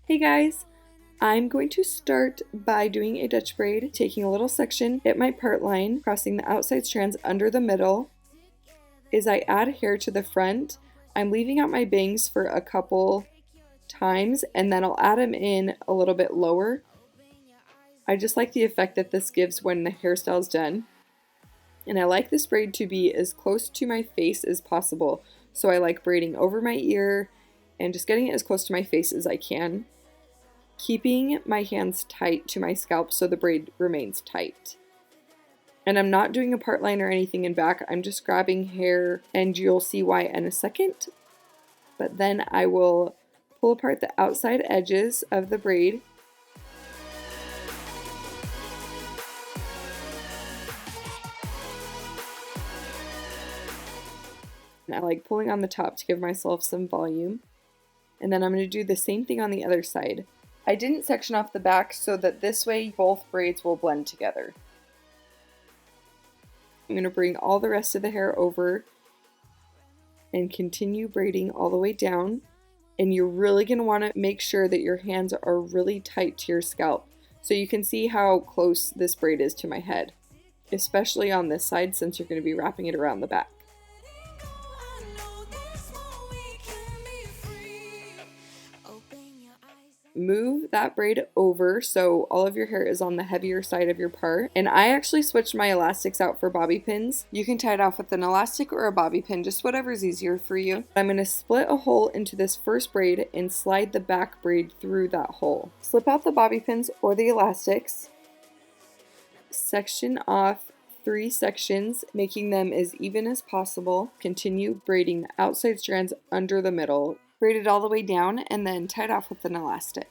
Hey guys! I'm going to start by doing a Dutch braid, taking a little section at my part line, crossing the outside strands under the middle. As I add hair to the front, I'm leaving out my bangs for a couple times and then I'll add them in a little bit lower. I just like the effect that this gives when the hairstyle is done. And I like this braid to be as close to my face as possible. So I like braiding over my ear and just getting it as close to my face as I can, keeping my hands tight to my scalp so the braid remains tight. And I'm not doing a part line or anything in back, I'm just grabbing hair, and you'll see why in a second. But then I will pull apart the outside edges of the braid. And I like pulling on the top to give myself some volume. And then I'm going to do the same thing on the other side. I didn't section off the back so that this way both braids will blend together. I'm going to bring all the rest of the hair over and continue braiding all the way down. And you're really going to want to make sure that your hands are really tight to your scalp so you can see how close this braid is to my head, especially on this side since you're going to be wrapping it around the back. Move that braid over so all of your hair is on the heavier side of your part. And I actually switched my elastics out for bobby pins. You can tie it off with an elastic or a bobby pin, just whatever's easier for you. I'm going to split a hole into this first braid and slide the back braid through that hole. Slip out the bobby pins or the elastics. Section off 3 sections, making them as even as possible. Continue braiding the outside strands under the middle. Braid it all the way down and then tie it off with an elastic.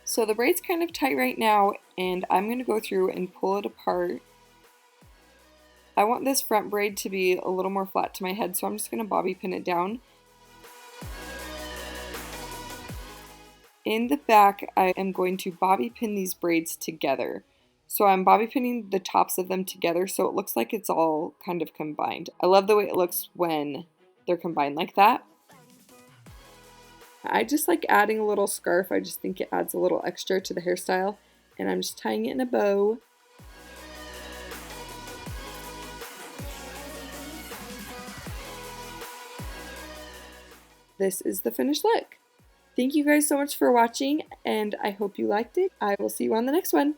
So the braid's kind of tight right now and I'm going to go through and pull it apart. I want this front braid to be a little more flat to my head, so I'm just going to bobby pin it down. In the back, I am going to bobby pin these braids together. So I'm bobby pinning the tops of them together so it looks like it's all kind of combined. I love the way it looks when they're combined like that. I just like adding a little scarf. I just think it adds a little extra to the hairstyle. And I'm just tying it in a bow. This is the finished look. Thank you guys so much for watching and I hope you liked it. I will see you on the next one.